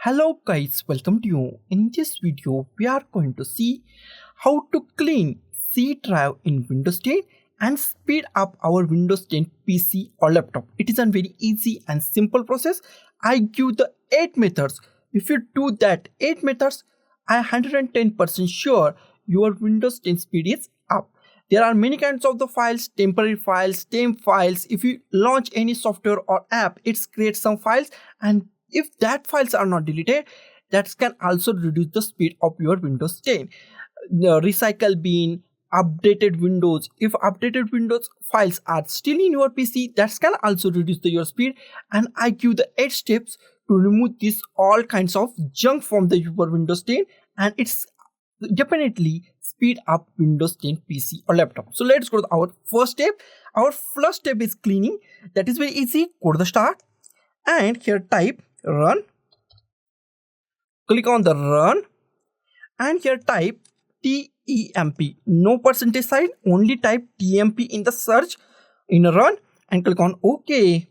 Hello guys, welcome to you. In this video, we are going to see how to clean C drive in Windows 10 and speed up our Windows 10 PC or laptop. It is a very easy and simple process. I give the 8 methods. If you do that 8 methods, I am 110% sure your Windows 10 speed is up. There are many kinds of the files, temporary files, temp files. If you launch any software or app, it creates some files, and if that files are not deleted, that can also reduce the speed of your Windows 10. The recycle bin, updated Windows. If updated Windows files are still in your PC, that can also reduce your speed. And I give the 8 steps to remove this all kinds of junk from your Windows 10, and it's definitely speed up Windows 10 PC or laptop. So let's go to our first step. Our first step is cleaning. That is very easy. Go to the start and here type run. Click on the run and here type temp. No percentage sign, only type temp in the search in run and click on OK.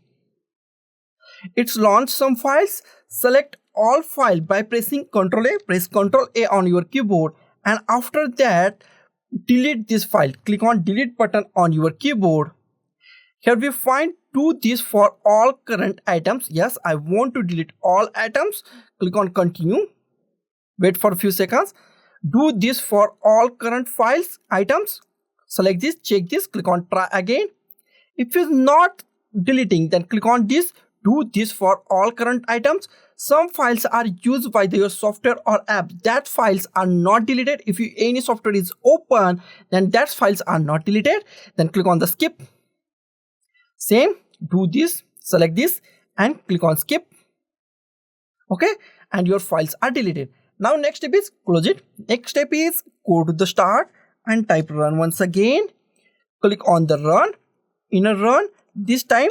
It's launched some files. Select all file by pressing Ctrl A. Press Ctrl A on your keyboard, and after that delete this file. Click on delete button on your keyboard. Here we find do this for all current items. Yes, I want to delete all items. Click on continue. Wait for a few seconds. Do this for all current files items. Select this, check this, click on try again. If it's not deleting, then click on this. Do this for all current items. Some files are used by your software or app. That files are not deleted. If any software is open, then that files are not deleted. Then click on the skip. Same, do this, select this and click on skip. Okay, and your files are deleted. Now next step is close it. Next step is go to the start and type run once again. Click on the run. In a run, this time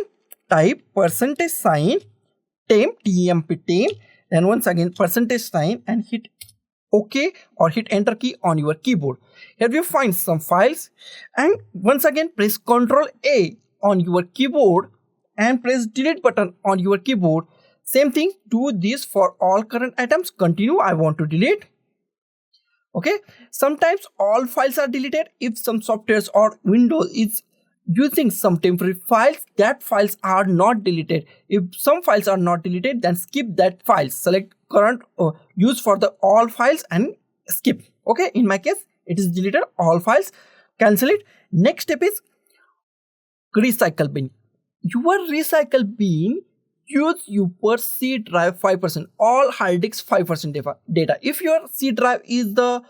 type percentage sign temp, then once again percentage sign and hit OK or hit enter key on your keyboard. Here we find some files and once again press Ctrl A on your keyboard and press delete button on your keyboard. Same thing, do this for all current items. Continue, I want to delete. Okay, sometimes all files are deleted. If some softwares or Windows is using some temporary files, that files are not deleted. If some files are not deleted, then skip that file. Select current or use for the all files and skip. Okay, in my case it is deleted all files. Cancel it. Next step is recycle bin. Your recycle bin use your C drive 5%, all hard disks 5% data. If your C drive is the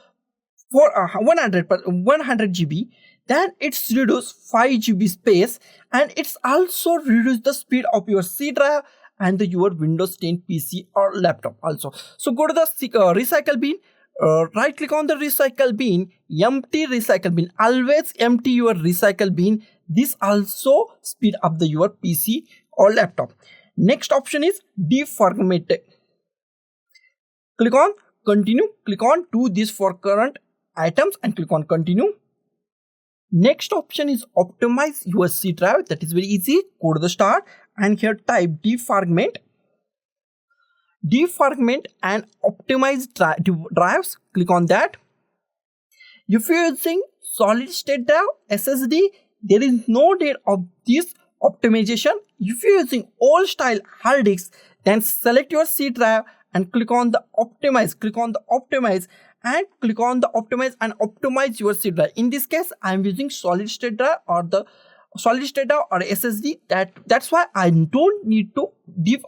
100 GB, then it's reduce 5 GB space, and it's also reduce the speed of your C drive and your Windows 10 PC or laptop also. So go to the recycle bin. Right click on the recycle bin, empty recycle bin. Always empty your recycle bin. This also speed up your PC or laptop. Next option is defragment. Click on continue. Click on do this for current items and click on continue. Next option is optimize your C drive. That is very easy. Go to the start and here type defragment. Defragment and optimize drives. Click on that. If you are using solid state drive SSD, there is no need of this optimization. If you are using old style hard disk, then select your C drive and click on the optimize. Click on the optimize and click on the optimize and optimize your C drive. In this case, I am using solid state drive or the solid state drive or SSD. That's why I don't need to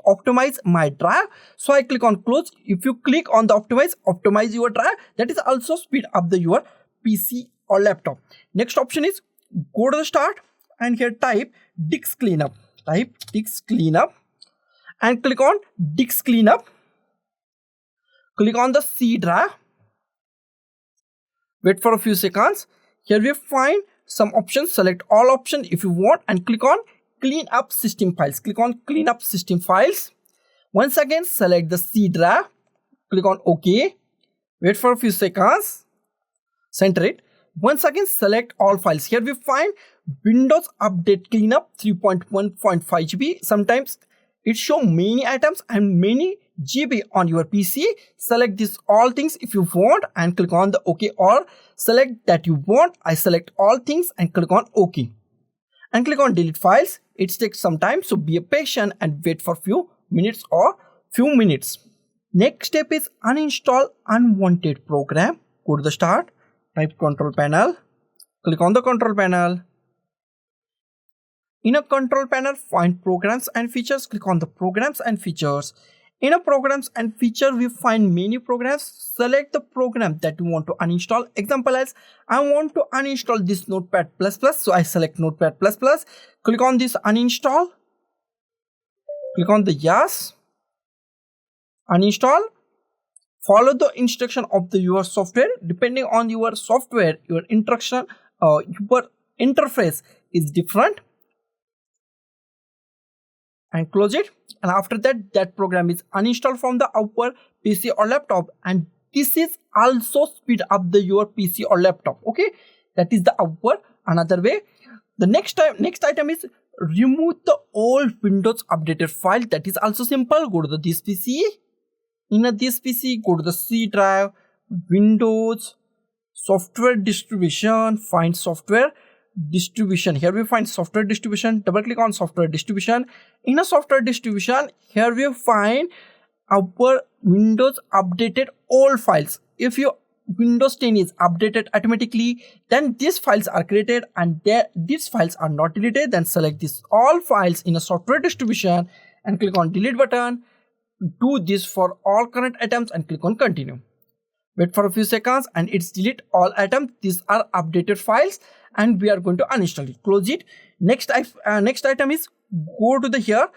optimize my drive. So I click on close. If you click on the optimize your drive, that is also speed up your PC or laptop. Next option is go to the start and here type disk cleanup. Type disk cleanup and click on disk cleanup. Click on the C drive. Wait for a few seconds. Here we find some options. Select all options if you want and click on clean up system files. Click on clean up system files. Once again select the C drive. Click on OK. Wait for a few seconds. Center it. Once again select all files. Here we find Windows Update Cleanup 3.1.5 GB. Sometimes it shows many items and many GB on your PC. Select this all things if you want and click on the OK, or select that you want. I select all things and click on OK. And click on delete files. It takes some time, so be patient and wait for few minutes or few minutes. Next step is uninstall unwanted program. Go to the start, type control panel, click on the control panel. In a control panel, find programs and features, click on the programs and features. In a programs and feature, we find many programs. Select the program that you want to uninstall. Example as I want to uninstall this Notepad++, so I select Notepad++. Click on this uninstall. Click on the yes. Uninstall. Follow the instruction of your software. Depending on your software, your instruction, your interface is different. And close it, and after that program is uninstalled from the our PC or laptop, and this is also speed up your PC or laptop. Okay, that is the another way. The next item is remove the old Windows updated file. That is also simple. Go to the this PC. In this PC, go to the C drive, Windows, software distribution, find software distribution. Here we find software distribution. Double click on software distribution. In a software distribution, here we find our Windows updated old files. If your Windows 10 is updated automatically, then these files are created, and these files are not deleted. Then select this all files in a software distribution and click on delete button. Do this for all current items and click on continue. Wait for a few seconds and it's delete all items. These are updated files and we are going to uninstall it. Close it. Next item is go to the here,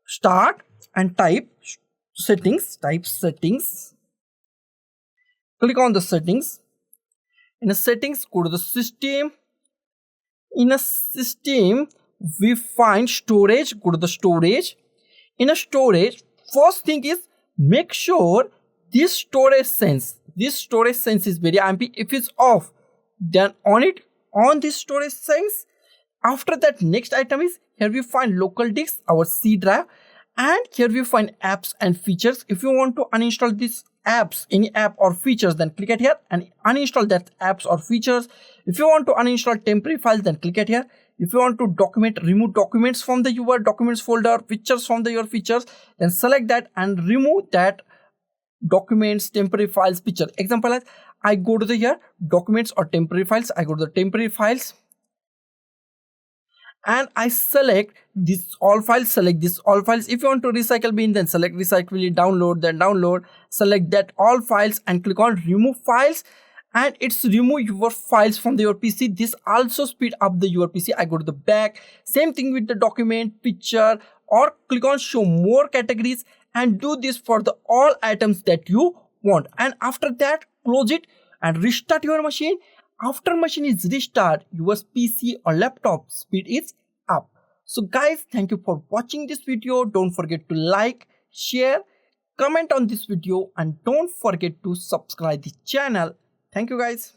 start, and type settings. Type settings. Click on the settings. In a settings, go to the system. In a system, we find storage. Go to the storage. In a storage, first thing is make sure this storage sense is very MP. If it's off, then on this storage sense. After that, next item is here we find local disk, our C drive, and here we find apps and features. If you want to uninstall these apps, any app or features, then click at here and uninstall that apps or features. If you want to uninstall temporary files, then click at here. If you want to remove documents from the your documents folder, pictures from your features, then select that and remove that documents, temporary files, picture. Example as I go to the here documents or temporary files. I go to the temporary files and I select this all files. Select this all files. If you want to recycle bin, then select recycle, download, then download. Select that all files and click on remove files, and it's remove your files from your PC. This also speed up your PC. I go to the back. Same thing with the document, picture, or click on show more categories and do this for the all items that you want. And after that, close it and restart your machine. After machine is restart, your PC or laptop speed is up. So guys, thank you for watching this video. Don't forget to like, share, comment on this video, and don't forget to subscribe the channel. Thank you guys.